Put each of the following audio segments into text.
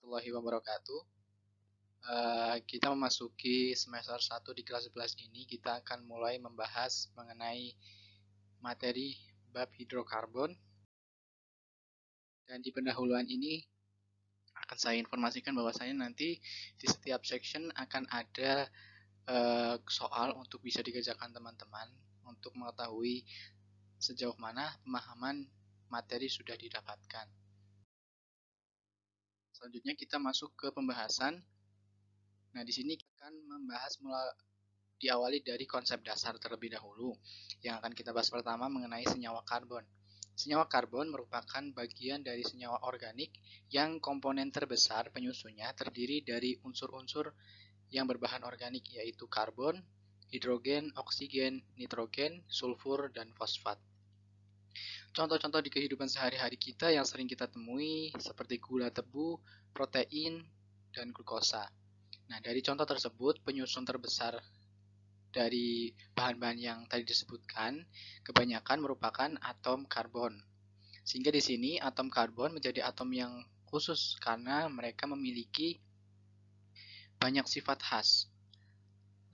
warahmatullahi wabarakatuh. Kita memasuki semester 1 di kelas 11 ini. Kita akan mulai membahas mengenai materi bab hidrokarbon. Dan di pendahuluan ini akan saya informasikan bahwasanya nanti di setiap section akan ada soal untuk bisa dikerjakan teman-teman untuk mengetahui sejauh mana pemahaman materi sudah didapatkan. Selanjutnya kita masuk ke pembahasan. Nah, di sini kita akan membahas diawali dari konsep dasar terlebih dahulu. Yang akan kita bahas pertama mengenai senyawa karbon. Senyawa karbon merupakan bagian dari senyawa organik yang komponen terbesar penyusunnya terdiri dari unsur-unsur yang berbahan organik, yaitu karbon, hidrogen, oksigen, nitrogen, sulfur, dan fosfat. Contoh-contoh di kehidupan sehari-hari kita yang sering kita temui seperti gula tebu, protein, dan glukosa. Nah, dari contoh tersebut, penyusun terbesar dari bahan-bahan yang tadi disebutkan kebanyakan merupakan atom karbon. Sehingga di sini atom karbon menjadi atom yang khusus karena mereka memiliki banyak sifat khas.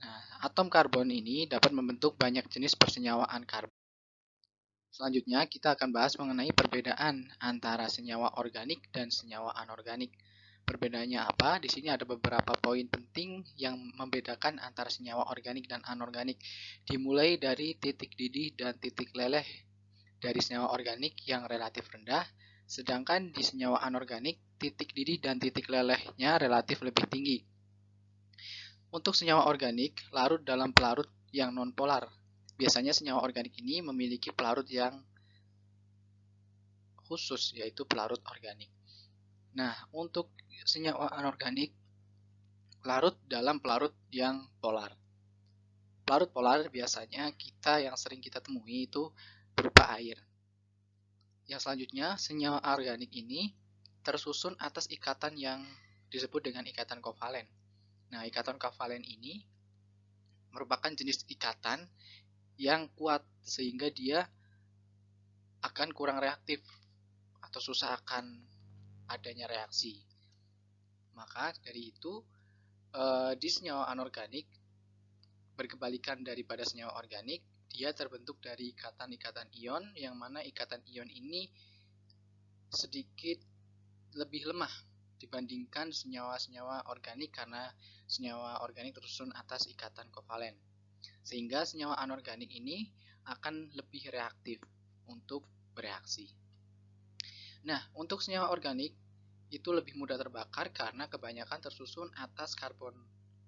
Nah, atom karbon ini dapat membentuk banyak jenis persenyawaan karbon. Selanjutnya kita akan bahas mengenai perbedaan antara senyawa organik dan senyawa anorganik. Perbedaannya apa? Di sini ada beberapa poin penting yang membedakan antara senyawa organik dan anorganik. Dimulai dari titik didih dan titik leleh dari senyawa organik yang relatif rendah, sedangkan di senyawa anorganik titik didih dan titik lelehnya relatif lebih tinggi. Untuk senyawa organik, larut dalam pelarut yang nonpolar. Biasanya senyawa organik ini memiliki pelarut yang khusus, yaitu pelarut organik. Nah, untuk senyawa anorganik, larut dalam pelarut yang polar. Pelarut polar biasanya yang sering kita temui itu berupa air. Yang selanjutnya, senyawa organik ini tersusun atas ikatan yang disebut dengan ikatan kovalen. Nah, ikatan kovalen ini merupakan jenis ikatan yang kuat sehingga dia akan kurang reaktif atau susah akan adanya reaksi. Maka dari itu di senyawa anorganik berkebalikan daripada senyawa organik, dia terbentuk dari ikatan-ikatan ion yang mana ikatan ion ini sedikit lebih lemah dibandingkan senyawa-senyawa organik karena senyawa organik tersusun atas ikatan kovalen. Sehingga senyawa anorganik ini akan lebih reaktif untuk bereaksi. Nah, untuk senyawa organik itu lebih mudah terbakar karena kebanyakan tersusun atas karbon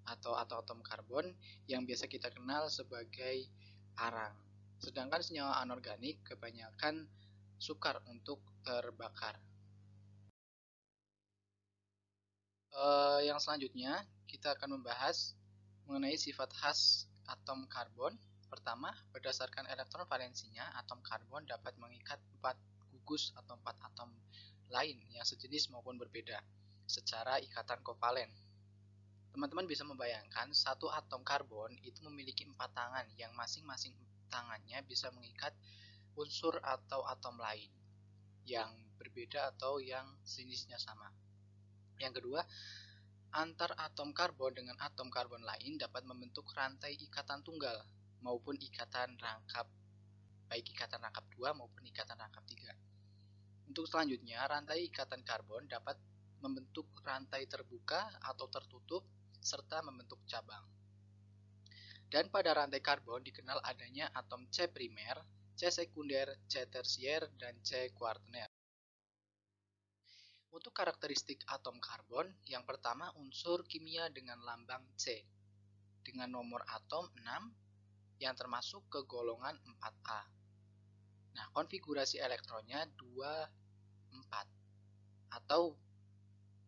atau atom karbon yang biasa kita kenal sebagai arang. Sedangkan senyawa anorganik kebanyakan sukar untuk terbakar. Yang selanjutnya kita akan membahas mengenai sifat khas atom karbon. Pertama, berdasarkan elektron valensinya, atom karbon dapat mengikat 4 gugus atau 4 atom lain yang sejenis maupun berbeda secara ikatan kovalen. Teman-teman bisa membayangkan satu atom karbon itu memiliki 4 tangan yang masing-masing tangannya bisa mengikat unsur atau atom lain yang berbeda atau yang jenisnya sama. Yang kedua, antar atom karbon dengan atom karbon lain dapat membentuk rantai ikatan tunggal maupun ikatan rangkap, baik ikatan rangkap 2 maupun ikatan rangkap 3. Untuk selanjutnya, rantai ikatan karbon dapat membentuk rantai terbuka atau tertutup serta membentuk cabang. Dan pada rantai karbon dikenal adanya atom C primer, C sekunder, C tersier, dan C kuartener. Untuk karakteristik atom karbon, yang pertama unsur kimia dengan lambang C dengan nomor atom 6 yang termasuk ke golongan 4A. Nah, konfigurasi elektronnya 2, 4. Atau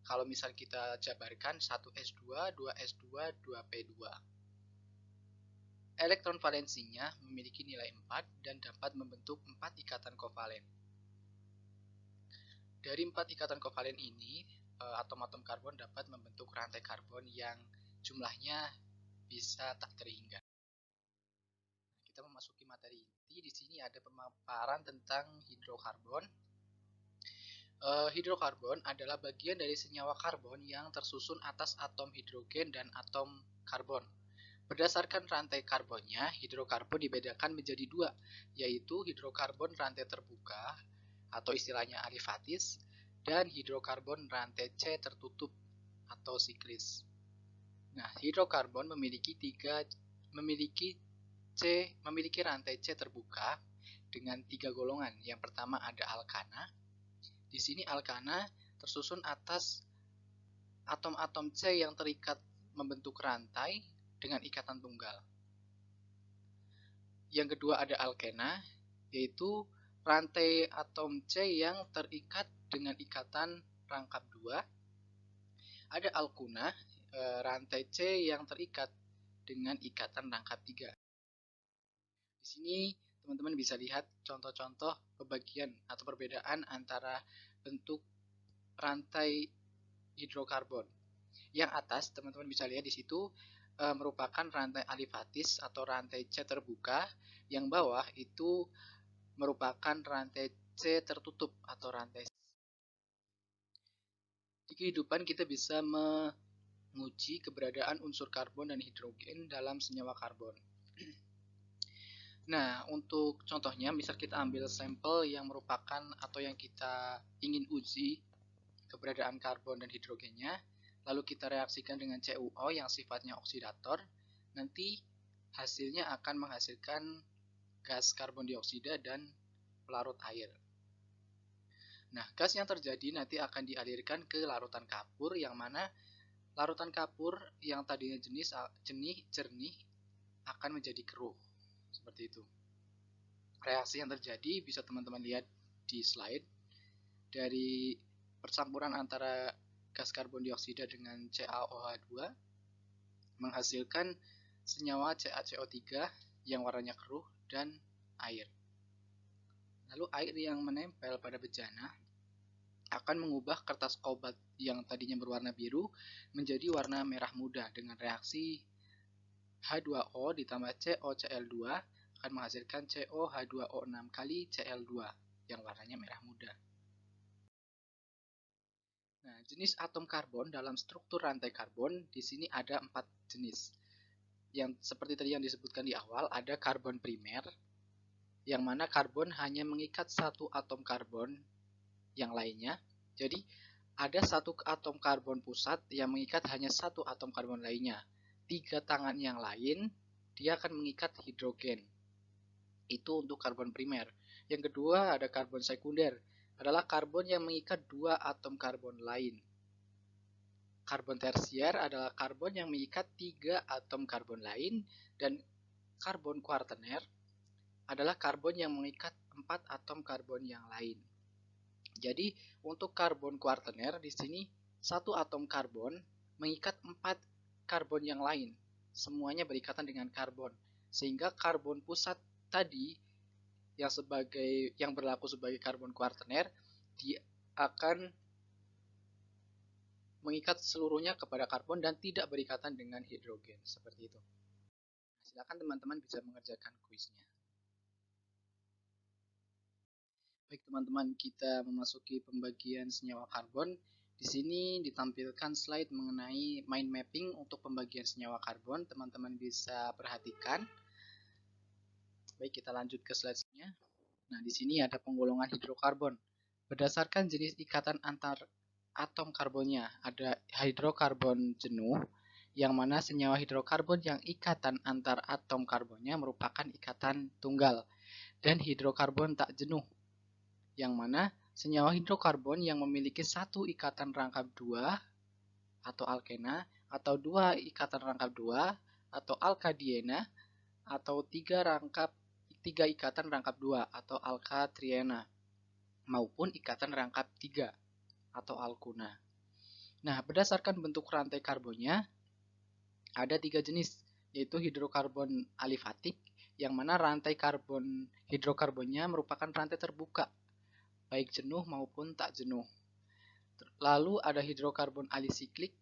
kalau misal kita jabarkan 1s2, 2s2, 2p2. Elektron valensinya memiliki nilai 4 dan dapat membentuk 4 ikatan kovalen. Dari 4 ikatan kovalen ini, atom-atom karbon dapat membentuk rantai karbon yang jumlahnya bisa tak terhingga. Kita memasuki materi inti. Di sini ada pemaparan tentang hidrokarbon. Hidrokarbon adalah bagian dari senyawa karbon yang tersusun atas atom hidrogen dan atom karbon. Berdasarkan rantai karbonnya, hidrokarbon dibedakan menjadi dua, yaitu hidrokarbon rantai terbuka atau istilahnya alifatis dan hidrokarbon rantai C tertutup atau siklis. Nah, hidrokarbon memiliki rantai C terbuka dengan 3 golongan. Yang pertama ada alkana. Di sini alkana tersusun atas atom-atom C yang terikat membentuk rantai dengan ikatan tunggal. Yang kedua ada alkena, yaitu rantai atom C yang terikat dengan ikatan rangkap 2. Ada alkuna, rantai C yang terikat dengan ikatan rangkap 3. Di sini teman-teman bisa lihat contoh-contoh pembagian atau perbedaan antara bentuk rantai hidrokarbon. Yang atas teman-teman bisa lihat di situ merupakan rantai alifatis atau rantai C terbuka, yang bawah itu merupakan rantai C tertutup atau rantai. Di kehidupan kita bisa menguji keberadaan unsur karbon dan hidrogen dalam senyawa karbon. Nah, untuk contohnya, misal kita ambil sampel yang merupakan atau yang kita ingin uji keberadaan karbon dan hidrogennya, lalu kita reaksikan dengan CuO yang sifatnya oksidator, nanti hasilnya akan menghasilkan gas karbon dioksida dan pelarut air. Nah, gas yang terjadi nanti akan dialirkan ke larutan kapur, yang mana larutan kapur yang tadinya jernih akan menjadi keruh. Seperti itu. Reaksi yang terjadi bisa teman-teman lihat di slide. Dari percampuran antara gas karbon dioksida dengan CaOH2 menghasilkan senyawa CaCO3 yang warnanya keruh dan air. Lalu air yang menempel pada bejana akan mengubah kertas kobalt yang tadinya berwarna biru menjadi warna merah muda dengan reaksi H2O ditambah COCl2 akan menghasilkan COH2O6 kali Cl2 yang warnanya merah muda. Nah, jenis atom karbon dalam struktur rantai karbon di sini ada 4 jenis. Yang seperti tadi yang disebutkan di awal, ada karbon primer, yang mana karbon hanya mengikat satu atom karbon yang lainnya. Jadi, ada satu atom karbon pusat yang mengikat hanya satu atom karbon lainnya. 3 tangan yang lain, dia akan mengikat hidrogen. Itu untuk karbon primer. Yang kedua ada karbon sekunder, adalah karbon yang mengikat 2 atom karbon lain. Karbon tersier adalah karbon yang mengikat 3 atom karbon lain, dan karbon kuartener adalah karbon yang mengikat 4 atom karbon yang lain. Jadi untuk karbon kuartener di sini satu atom karbon mengikat 4 karbon yang lain, semuanya berikatan dengan karbon, sehingga karbon pusat tadi yang berlaku sebagai karbon kuartener dia akan mengikat seluruhnya kepada karbon dan tidak berikatan dengan hidrogen, seperti itu. Silakan teman-teman bisa mengerjakan kuisnya. Baik teman-teman, kita memasuki pembagian senyawa karbon. Di sini ditampilkan slide mengenai mind mapping untuk pembagian senyawa karbon. Teman-teman bisa perhatikan. Baik, kita lanjut ke slide-nya. Nah, di sini ada penggolongan hidrokarbon. Berdasarkan jenis ikatan antar atom karbonnya, ada hidrokarbon jenuh, yang mana senyawa hidrokarbon yang ikatan antar atom karbonnya merupakan ikatan tunggal, dan hidrokarbon tak jenuh, yang mana senyawa hidrokarbon yang memiliki satu ikatan rangkap 2 atau alkena, atau 2 ikatan rangkap 2 atau alkadiena, atau 3 ikatan rangkap 2 atau alkatriena, maupun ikatan rangkap 3 atau alkuna. Nah, berdasarkan bentuk rantai karbonnya ada 3 jenis, yaitu hidrokarbon alifatik, yang mana rantai karbon hidrokarbonnya merupakan rantai terbuka, baik jenuh maupun tak jenuh. Lalu ada hidrokarbon alisiklik,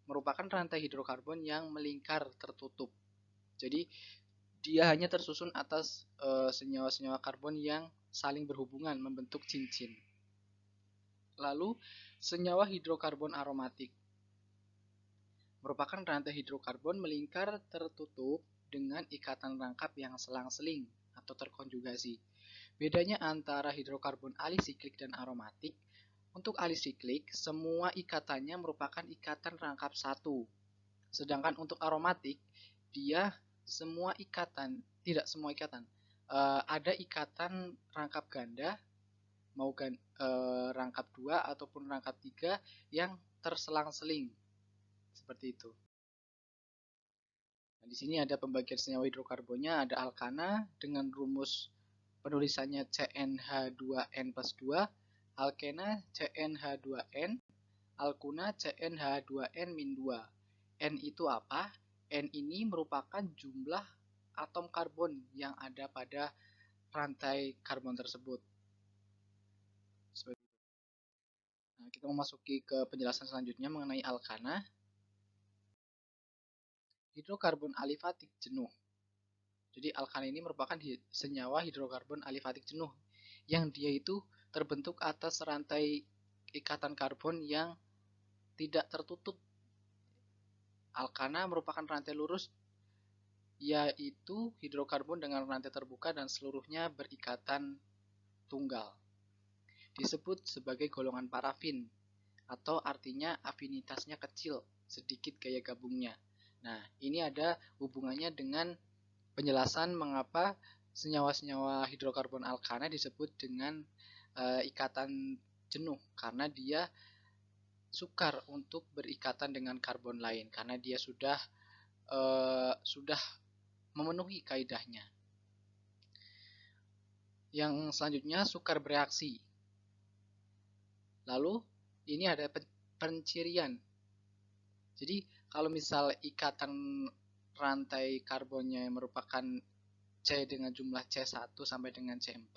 merupakan rantai hidrokarbon yang melingkar tertutup. Jadi dia hanya tersusun atas senyawa-senyawa karbon yang saling berhubungan membentuk cincin. Lalu, senyawa hidrokarbon aromatik merupakan rantai hidrokarbon melingkar tertutup dengan ikatan rangkap yang selang-seling atau terkonjugasi. Bedanya antara hidrokarbon alisiklik dan aromatik, untuk alisiklik, semua ikatannya merupakan ikatan rangkap satu. Sedangkan untuk aromatik, dia tidak semua ikatan. Ada ikatan rangkap ganda, mau rangkap 2 ataupun rangkap 3 yang terselang-seling. Seperti itu. Nah, di sini ada pembagian senyawa hidrokarbonnya, ada alkana dengan rumus penulisannya CnH2n+2, alkena CnH2n, alkuna CnH2n-2. N itu apa? N ini merupakan jumlah atom karbon yang ada pada rantai karbon tersebut. Nah, kita memasuki ke penjelasan selanjutnya mengenai alkana. Hidrokarbon alifatik jenuh. Jadi alkana ini merupakan senyawa hidrokarbon alifatik jenuh yang dia itu terbentuk atas rantai ikatan karbon yang tidak tertutup. Alkana merupakan rantai lurus, yaitu hidrokarbon dengan rantai terbuka dan seluruhnya berikatan tunggal. Disebut sebagai golongan parafin, atau artinya afinitasnya kecil, sedikit gaya gabungnya. Nah, ini ada hubungannya dengan penjelasan mengapa senyawa-senyawa hidrokarbon alkana disebut dengan ikatan jenuh, karena dia sukar untuk berikatan dengan karbon lain, karena dia sudah memenuhi kaidahnya. Yang selanjutnya sukar bereaksi. Lalu ini ada pencirian. Jadi kalau misal ikatan rantai karbonnya merupakan C dengan jumlah C1 sampai dengan C4,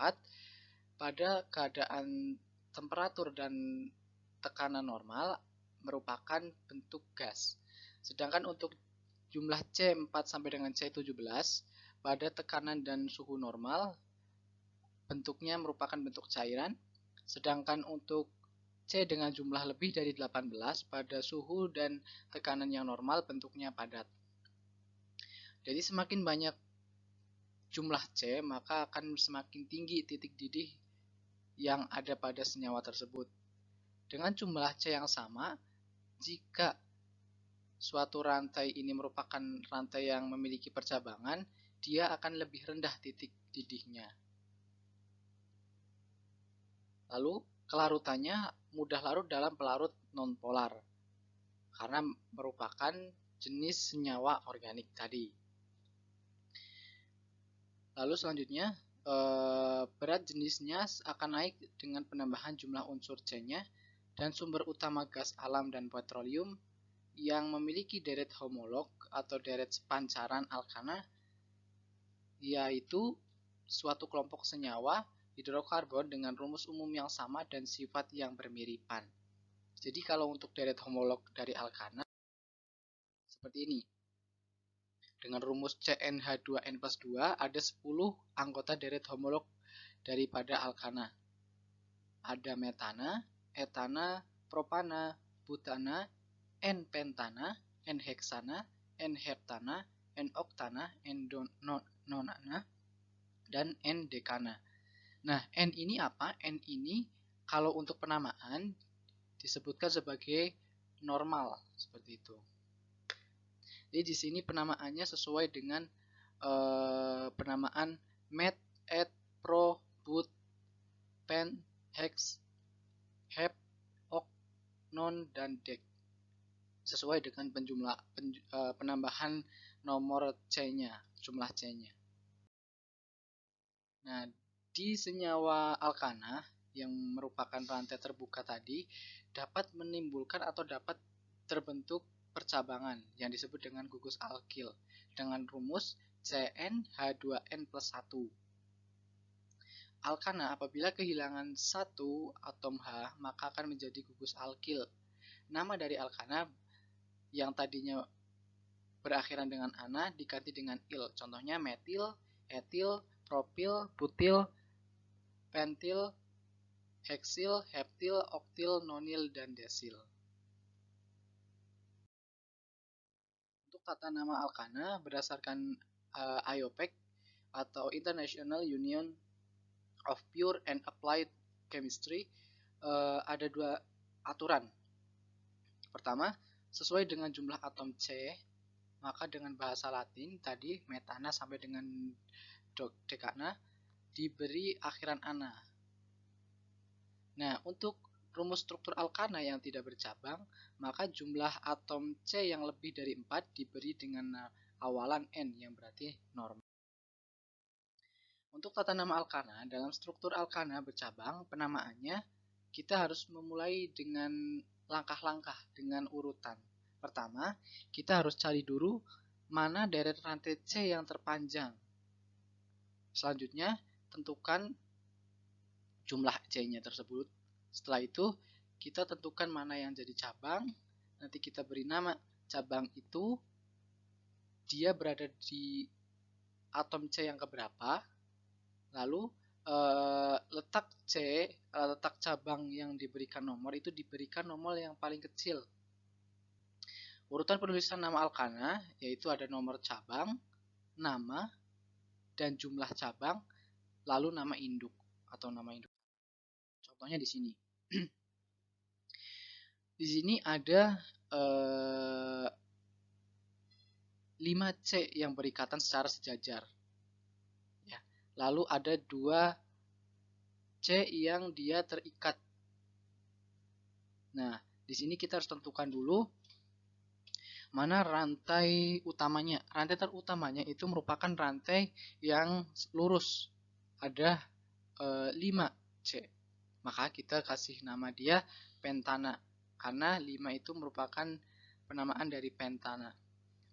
pada keadaan temperatur dan tekanan normal merupakan bentuk gas. Sedangkan untuk jumlah C4 sampai dengan C17 pada tekanan dan suhu normal bentuknya merupakan bentuk cairan. Sedangkan untuk C dengan jumlah lebih dari 18 pada suhu dan tekanan yang normal bentuknya padat. Jadi semakin banyak jumlah C, maka akan semakin tinggi titik didih yang ada pada senyawa tersebut. Dengan jumlah C yang sama, jika suatu rantai ini merupakan rantai yang memiliki percabangan, dia akan lebih rendah titik didihnya. Lalu, kelarutannya mudah larut dalam pelarut nonpolar, karena merupakan jenis senyawa organik tadi. Lalu selanjutnya, berat jenisnya akan naik dengan penambahan jumlah unsur C-nya dan sumber utama gas alam dan petroleum yang memiliki deret homolog atau deret sepancaran alkana, yaitu suatu kelompok senyawa hidrokarbon dengan rumus umum yang sama dan sifat yang bermiripan. Jadi kalau untuk deret homolog dari alkana seperti ini. Dengan rumus CnH2n+2 ada 10 anggota deret homolog daripada alkana. Ada metana, etana, propana, butana, N-pentana, N-heksana, N-heptana, N-oktana, N-nonana, dan N-dekana. Nah, N ini apa? N ini kalau untuk penamaan disebutkan sebagai normal, seperti itu. Jadi di sini penamaannya sesuai dengan penamaan met, et, pro, but, pen, hex, hep, ok, non, dan dek. Sesuai dengan penambahan nomor C-nya, jumlah C-nya. Nah, di senyawa alkana yang merupakan rantai terbuka tadi dapat menimbulkan atau dapat terbentuk percabangan yang disebut dengan gugus alkil dengan rumus CnH2n+1. Alkana apabila kehilangan satu atom H maka akan menjadi gugus alkil. Nama dari alkana yang tadinya berakhiran dengan ana diganti dengan il. Contohnya metil, etil, propil, butil, pentil, heksil, heptil, oktil, nonil, dan desil. Untuk tata nama alkana berdasarkan IUPAC atau International Union of Pure and Applied Chemistry, ada dua aturan. Pertama, sesuai dengan jumlah atom C, maka dengan bahasa Latin tadi metana sampai dengan dekana diberi akhiran ana. Nah, untuk rumus struktur alkana yang tidak bercabang, maka jumlah atom C yang lebih dari 4 diberi dengan awalan N yang berarti normal. Untuk tata nama alkana, dalam struktur alkana bercabang, penamaannya kita harus memulai dengan langkah-langkah, dengan urutan. Pertama, kita harus cari dulu mana deret rantai C yang terpanjang. Selanjutnya, tentukan jumlah C-nya tersebut. Setelah itu, kita tentukan mana yang jadi cabang. Nanti kita beri nama cabang itu, dia berada di atom C yang keberapa. Lalu letak C, letak cabang yang diberikan nomor itu diberikan nomor yang paling kecil. Urutan penulisan nama alkana yaitu ada nomor cabang, nama, dan jumlah cabang, lalu nama induk atau nama induk. Contohnya di sini. Di sini ada 5C yang berikatan secara sejajar. Ya. Lalu ada 2C yang dia terikat. Nah, di sini kita harus tentukan dulu mana rantai utamanya. Rantai terutamanya itu merupakan rantai yang lurus. Ada 5C. Maka kita kasih nama dia pentana. Karena 5 itu merupakan penamaan dari pentana.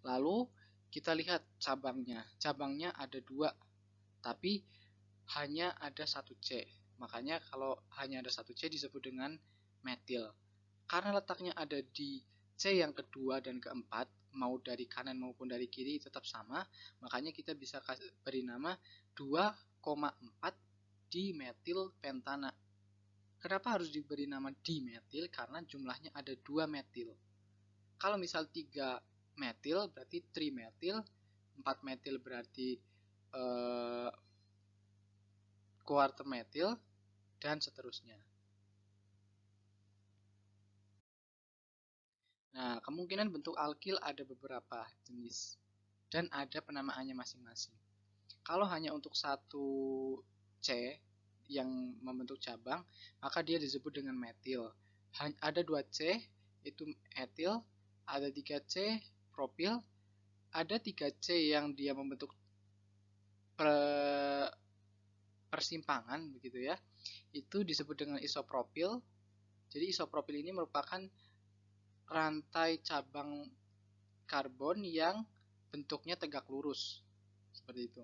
Lalu kita lihat cabangnya. Cabangnya ada 2. Tapi hanya ada 1C. Makanya kalau hanya ada 1C disebut dengan metil. Karena letaknya ada di C yang kedua dan keempat, mau dari kanan maupun dari kiri tetap sama, makanya kita bisa beri nama 2,4 dimetil pentana. Kenapa harus diberi nama dimetil? Karena jumlahnya ada 2 metil. Kalau misal 3 metil berarti trimetil, 4 metil berarti quarter metil, dan seterusnya. Nah, kemungkinan bentuk alkil ada beberapa jenis dan ada penamaannya masing-masing. Kalau hanya untuk satu C yang membentuk cabang, maka dia disebut dengan metil. Ada 2C, itu etil, ada 3C, propil, ada 3C yang dia membentuk persimpangan begitu ya. Itu disebut dengan isopropil. Jadi isopropil ini merupakan rantai cabang karbon yang bentuknya tegak lurus seperti itu.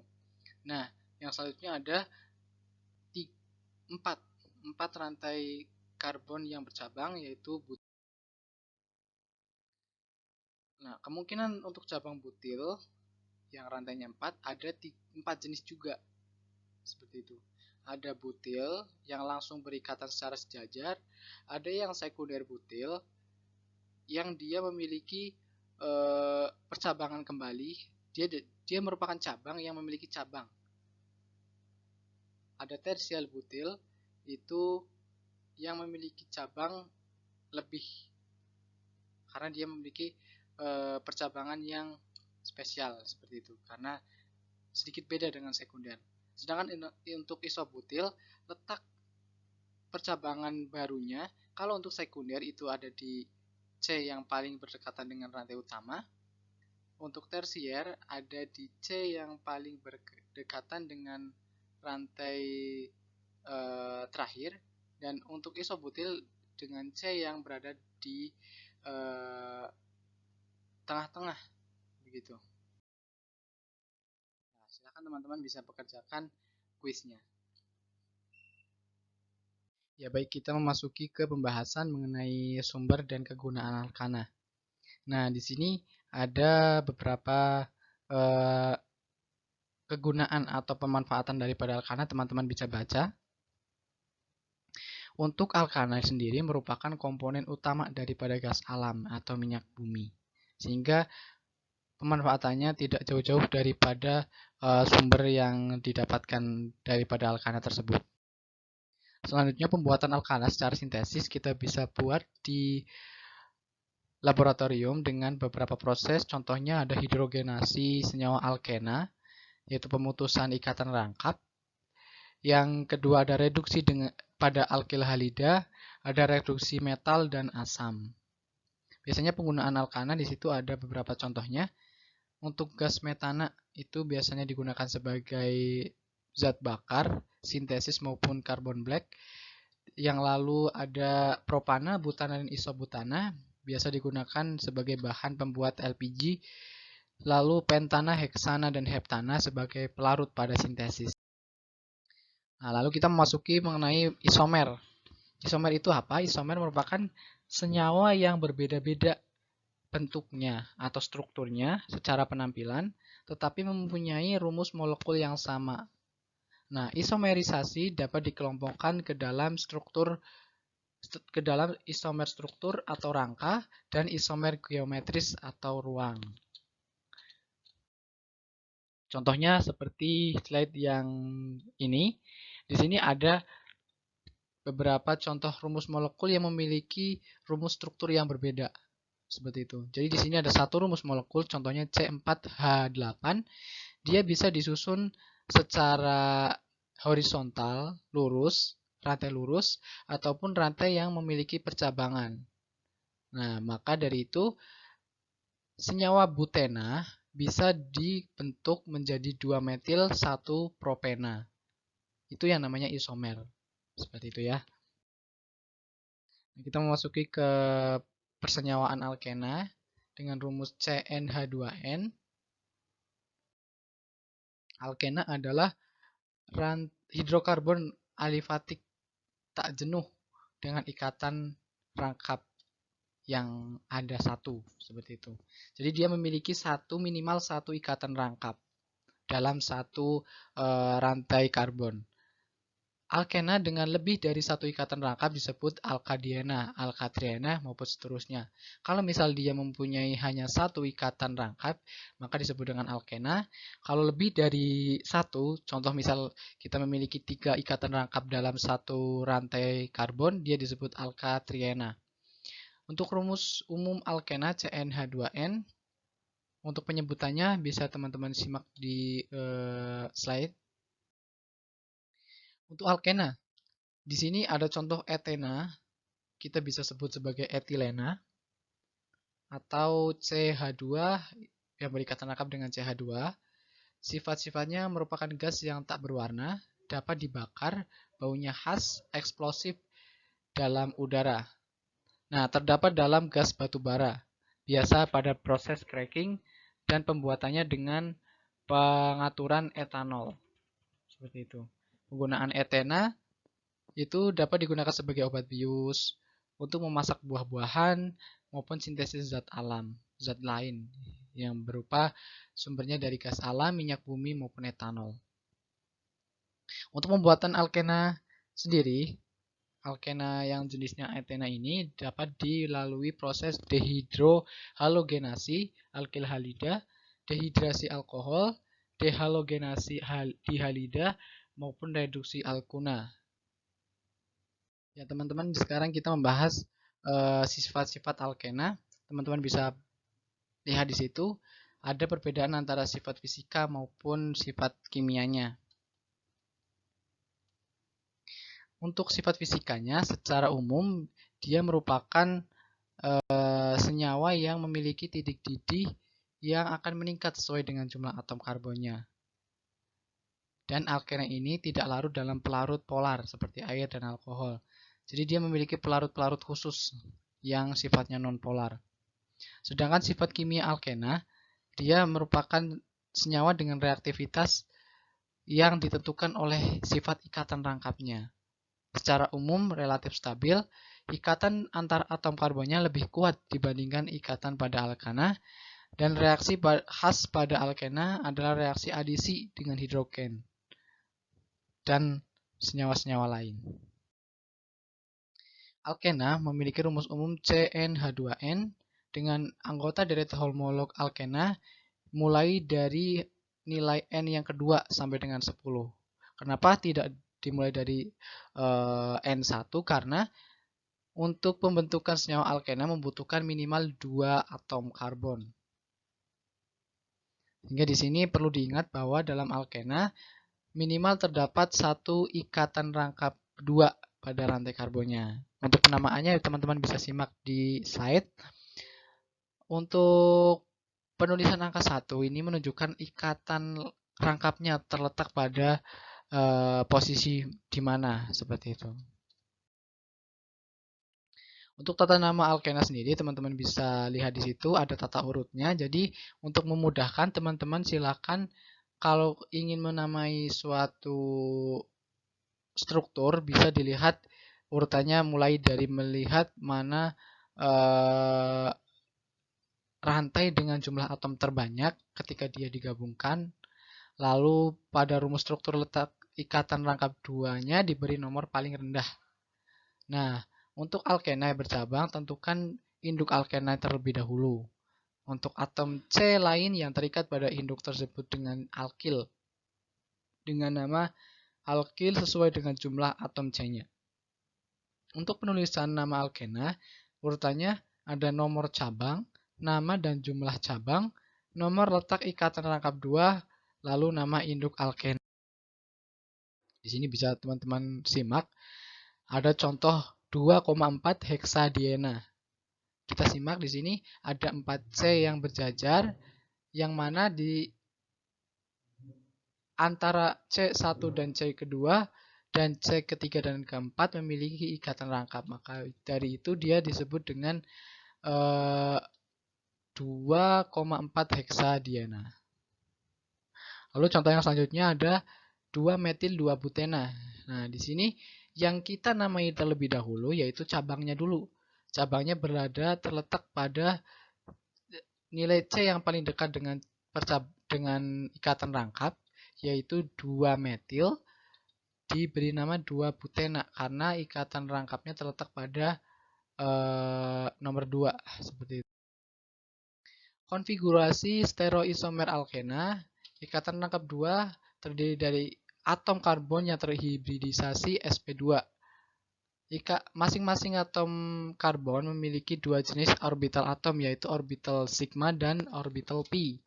Nah, yang selanjutnya ada 4 rantai karbon yang bercabang yaitu butil. Nah, kemungkinan untuk cabang butil yang rantainya 4 ada 4 jenis juga seperti itu. Ada butil yang langsung berikatan secara sejajar, ada yang sekunder butil yang dia memiliki percabangan kembali. Dia merupakan cabang yang memiliki cabang. Ada tersial butil itu yang memiliki cabang lebih karena dia memiliki percabangan yang spesial seperti itu karena sedikit beda dengan sekunder. Sedangkan untuk isobutil letak percabangan barunya kalau untuk sekunder itu ada di C yang paling berdekatan dengan rantai utama. Untuk tersier ada di C yang paling berdekatan dengan rantai terakhir, dan untuk isobutil dengan C yang berada di tengah-tengah begitu. Nah, silakan teman-teman bisa pekerjakan kuisnya. Ya baik, kita memasuki ke pembahasan mengenai sumber dan kegunaan alkana. Nah, di sini ada beberapa kegunaan atau pemanfaatan daripada alkana, teman-teman bisa baca. Untuk alkana sendiri merupakan komponen utama daripada gas alam atau minyak bumi. Sehingga pemanfaatannya tidak jauh-jauh daripada sumber yang didapatkan daripada alkana tersebut. Selanjutnya pembuatan alkana secara sintesis kita bisa buat di laboratorium dengan beberapa proses. Contohnya ada hidrogenasi senyawa alkena, yaitu pemutusan ikatan rangkap. Yang kedua ada reduksi pada alkil halida, ada reduksi metal dan asam. Biasanya penggunaan alkana di situ ada beberapa contohnya. Untuk gas metana itu biasanya digunakan sebagai zat bakar, sintesis maupun carbon black. Yang lalu ada propana, butana, dan isobutana, biasa digunakan sebagai bahan pembuat LPG. Lalu pentana, heksana, dan heptana sebagai pelarut pada sintesis. Nah, lalu kita memasuki mengenai isomer. Isomer itu apa? Isomer merupakan senyawa yang berbeda-beda bentuknya atau strukturnya secara penampilan, tetapi mempunyai rumus molekul yang sama. Nah, isomerisasi dapat dikelompokkan ke dalam isomer struktur atau rangka dan isomer geometris atau ruang. Contohnya seperti slide yang ini. Di sini ada beberapa contoh rumus molekul yang memiliki rumus struktur yang berbeda. Seperti itu. Jadi di sini ada satu rumus molekul, contohnya C4H8. Dia bisa disusun secara horizontal, lurus, rantai lurus, ataupun rantai yang memiliki percabangan. Nah, maka dari itu, senyawa butena bisa dibentuk menjadi 2-metil 1-propena. Itu yang namanya isomer. Seperti itu ya. Kita memasuki ke persenyawaan alkena dengan rumus CnH2n. Alkena adalah hidrokarbon alifatik tak jenuh dengan ikatan rangkap yang ada satu, seperti itu. Jadi dia memiliki minimal satu ikatan rangkap dalam satu rantai karbon. Alkena dengan lebih dari satu ikatan rangkap disebut alkadiena, alkatriena, maupun seterusnya. Kalau misal dia mempunyai hanya satu ikatan rangkap, maka disebut dengan alkena. Kalau lebih dari satu, contoh misal kita memiliki 3 ikatan rangkap dalam satu rantai karbon, dia disebut alkatriena. Untuk rumus umum alkena CnH2n, untuk penyebutannya bisa teman-teman simak di slide. Untuk alkena, di sini ada contoh etena, kita bisa sebut sebagai etilena, atau CH2 yang berikatan rangkap dengan CH2. Sifat-sifatnya merupakan gas yang tak berwarna, dapat dibakar, baunya khas, eksplosif dalam udara. Nah, terdapat dalam gas batubara, biasa pada proses cracking dan pembuatannya dengan pengaturan etanol. Seperti itu. Penggunaan etena itu dapat digunakan sebagai obat bius, untuk memasak buah-buahan, maupun sintesis zat alam, zat lain yang berupa sumbernya dari gas alam, minyak bumi, maupun etanol. Untuk pembuatan alkena sendiri, alkena yang jenisnya etena ini dapat dilalui proses dehidrohalogenasi alkil halida, dehidrasi alkohol, dehalogenasi dihalida, maupun reduksi alkuna. Ya teman-teman, sekarang kita membahas sifat-sifat alkena. Teman-teman bisa lihat di situ ada perbedaan antara sifat fisika maupun sifat kimianya. Untuk sifat fisikanya, secara umum dia merupakan senyawa yang memiliki titik didih yang akan meningkat sesuai dengan jumlah atom karbonnya. Dan alkena ini tidak larut dalam pelarut polar seperti air dan alkohol. Jadi dia memiliki pelarut-pelarut khusus yang sifatnya non-polar. Sedangkan sifat kimia alkena, dia merupakan senyawa dengan reaktivitas yang ditentukan oleh sifat ikatan rangkapnya. Secara umum relatif stabil, ikatan antar atom karbonnya lebih kuat dibandingkan ikatan pada alkana, dan reaksi khas pada alkena adalah reaksi adisi dengan hidrogen dan senyawa-senyawa lain. alkena memiliki rumus umum CnH2n dengan anggota deretan homolog alkena mulai dari nilai N yang kedua sampai dengan 10. Kenapa tidak dimulai dari N1? Karena untuk pembentukan senyawa alkena membutuhkan minimal 2 atom karbon. Hingga di sini perlu diingat bahwa dalam alkena minimal terdapat satu ikatan rangkap 2 pada rantai karbonnya. Untuk penamaannya teman-teman bisa simak di slide. Untuk penulisan angka 1 ini menunjukkan ikatan rangkapnya terletak pada posisi di mana, seperti itu. Untuk tata nama alkena sendiri teman-teman bisa lihat di situ ada tata urutnya. Jadi untuk memudahkan teman-teman silakan kalau ingin menamai suatu struktur bisa dilihat urutannya mulai dari melihat mana rantai dengan jumlah atom terbanyak ketika dia digabungkan. Lalu pada rumus struktur letak ikatan rangkap 2-nya diberi nomor paling rendah. Nah, untuk alkena bercabang tentukan induk alkena terlebih dahulu. Untuk atom C lain yang terikat pada induk tersebut dengan alkil dengan nama alkil sesuai dengan jumlah atom C-nya. Untuk penulisan nama alkena, urutannya ada nomor cabang, nama dan jumlah cabang, nomor letak ikatan rangkap 2, lalu nama induk alkena. Di sini bisa teman-teman simak, ada contoh 2,4 heksadiena. Kita simak di sini ada 4C yang berjajar, yang mana di antara C1 dan C kedua dan C ketiga dan keempat memiliki ikatan rangkap. Maka dari itu dia disebut dengan 2,4 heksadiena. Lalu contoh yang selanjutnya ada 2 metil 2 butena. Nah, di sini yang kita namai terlebih dahulu yaitu cabangnya dulu. Cabangnya berada terletak pada nilai C yang paling dekat dengan ikatan rangkap, yaitu 2 metil diberi nama 2 butena karena ikatan rangkapnya terletak pada nomor 2 seperti itu. Konfigurasi stereoisomer alkena, ikatan rangkap 2 terdiri dari atom karbon yang terhibridisasi sp2. Masing-masing atom karbon memiliki dua jenis orbital atom, yaitu orbital sigma dan orbital pi.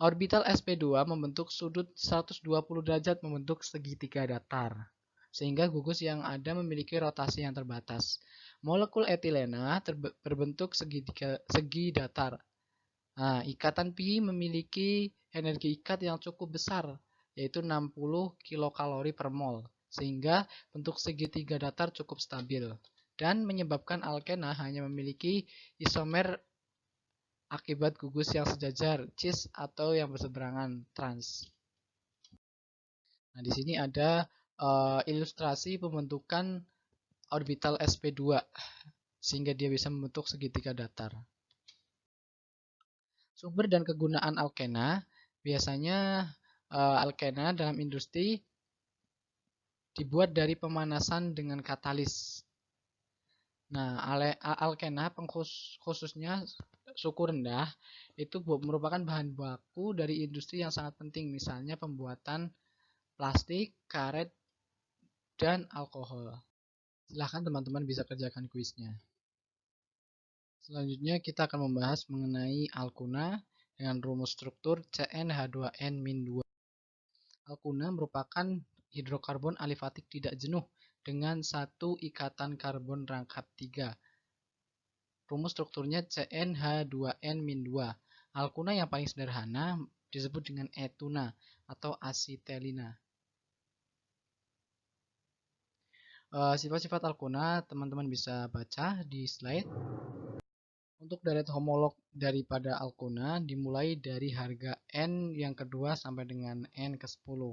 Orbital sp2 membentuk sudut 120 derajat membentuk segitiga datar, sehingga gugus yang ada memiliki rotasi yang terbatas. Molekul etilena berbentuk segi datar. Nah, ikatan pi memiliki energi ikat yang cukup besar, yaitu 60 kilokalori per mol, sehingga bentuk segitiga datar cukup stabil dan menyebabkan alkena hanya memiliki isomer akibat gugus yang sejajar, cis, atau yang berseberangan, trans. Nah, di sini ada ilustrasi pembentukan orbital sp2 sehingga dia bisa membentuk segitiga datar. Sumber dan kegunaan alkena, biasanya alkena dalam industri dibuat dari pemanasan dengan katalis. Nah, alkena khususnya suku rendah itu merupakan bahan baku dari industri yang sangat penting, misalnya pembuatan plastik, karet, dan alkohol. Silahkan teman-teman bisa kerjakan kuisnya. Selanjutnya kita akan membahas mengenai alkuna dengan rumus struktur CnH2n-2. Alkuna merupakan hidrokarbon alifatik tidak jenuh dengan satu ikatan karbon rangkap 3. Rumus strukturnya CnH2n-2. Alkuna yang paling sederhana disebut dengan etuna atau asitelina. Sifat-sifat alkuna teman-teman bisa baca di slide. Untuk deret homolog daripada alkuna dimulai dari harga N yang kedua sampai dengan N ke-10.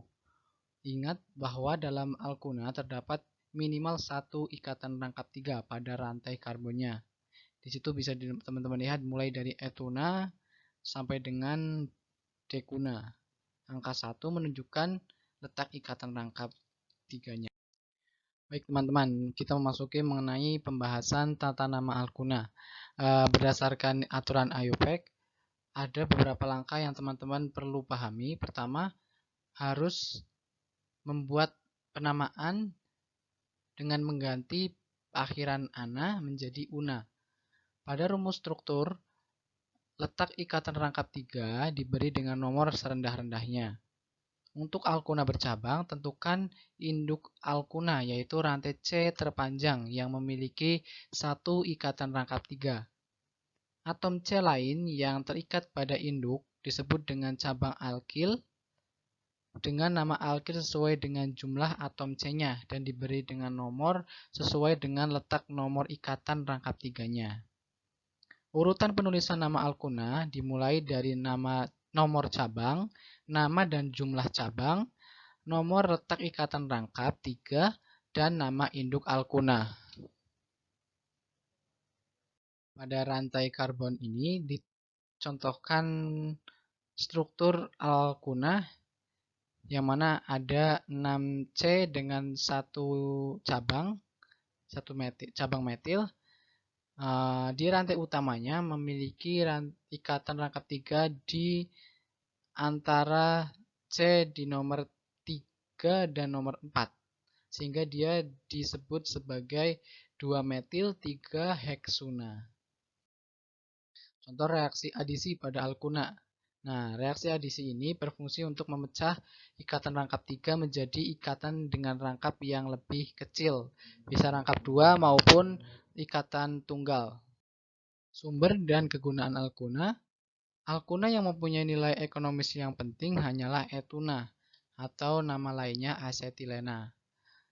Ingat bahwa dalam alkuna terdapat minimal satu ikatan rangkap 3 pada rantai karbonnya. Di situ bisa teman-teman lihat mulai dari etuna sampai dengan dekuna. Angka 1 menunjukkan letak ikatan rangkap 3-nya. Baik teman-teman, kita memasuki mengenai pembahasan tata nama alkuna. Berdasarkan aturan IUPAC, ada beberapa langkah yang teman-teman perlu pahami. Pertama, harus membuat penamaan dengan mengganti akhiran ana menjadi una. Pada rumus struktur, letak ikatan rangkap 3 diberi dengan nomor serendah-rendahnya. Untuk alkuna bercabang, tentukan induk alkuna, yaitu rantai C terpanjang yang memiliki satu ikatan rangkap 3. Atom C lain yang terikat pada induk disebut dengan cabang alkil dengan nama alkil sesuai dengan jumlah atom C-nya dan diberi dengan nomor sesuai dengan letak nomor ikatan rangkap 3-nya. Urutan penulisan nama alkuna dimulai dari nomor cabang, nama dan jumlah cabang, nomor letak ikatan rangkap 3, dan nama induk alkuna. Pada rantai karbon ini dicontohkan struktur alkuna yang mana ada 6C dengan satu cabang, cabang metil. Di rantai utamanya memiliki ikatan rangkap 3 di antara C di nomor 3 dan nomor 4. Sehingga dia disebut sebagai 2-metil 3-heksuna. Contoh reaksi adisi pada alkuna. Nah, reaksi adisi ini berfungsi untuk memecah ikatan rangkap 3 menjadi ikatan dengan rangkap yang lebih kecil. Bisa rangkap 2 maupun ikatan tunggal. Sumber dan kegunaan alkuna. Alkuna yang mempunyai nilai ekonomis yang penting hanyalah etuna atau nama lainnya asetilena.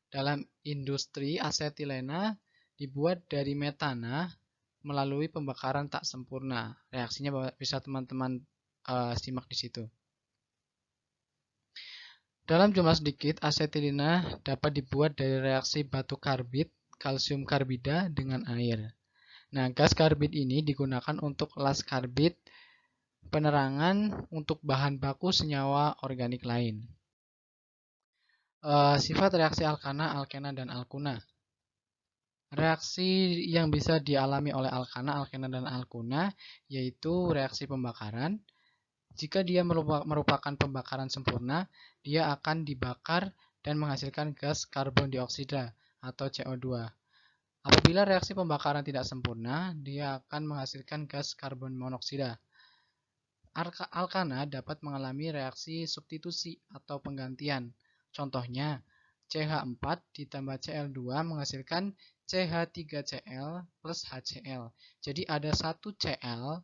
Dalam industri, asetilena dibuat dari metana melalui pembakaran tak sempurna. Reaksinya bisa teman-teman simak di situ. Dalam jumlah sedikit, asetilena dapat dibuat dari reaksi batu karbit, kalsium karbida dengan air. Nah, gas karbit ini digunakan untuk las karbit, penerangan untuk bahan baku senyawa organik lain. Sifat reaksi alkana, alkena, dan alkuna. Reaksi yang bisa dialami oleh alkana, alkena, dan alkuna yaitu reaksi pembakaran. Jika dia merupakan pembakaran sempurna, dia akan dibakar dan menghasilkan gas karbon dioksida atau CO2. Apabila reaksi pembakaran tidak sempurna, dia akan menghasilkan gas karbon monoksida. Alkana dapat mengalami reaksi substitusi atau penggantian. Contohnya, CH4 ditambah Cl2 menghasilkan CH3Cl plus HCl. Jadi ada satu Cl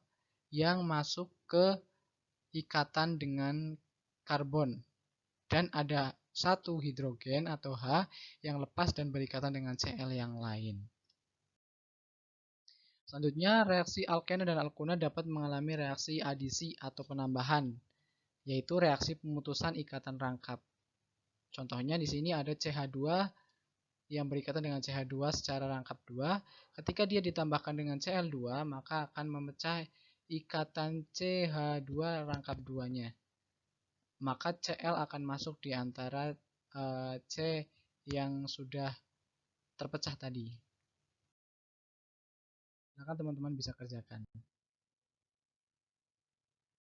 yang masuk ke ikatan dengan karbon. Dan ada satu hidrogen atau H yang lepas dan berikatan dengan Cl yang lain. Selanjutnya, reaksi alkena dan alkuna dapat mengalami reaksi adisi atau penambahan, yaitu reaksi pemutusan ikatan rangkap. Contohnya di sini ada CH2 yang berikatan dengan CH2 secara rangkap 2. Ketika dia ditambahkan dengan Cl2, maka akan memecah ikatan CH2 rangkap 2-nya. Maka Cl akan masuk di antara C yang sudah terpecah tadi. Silakan teman-teman bisa kerjakan.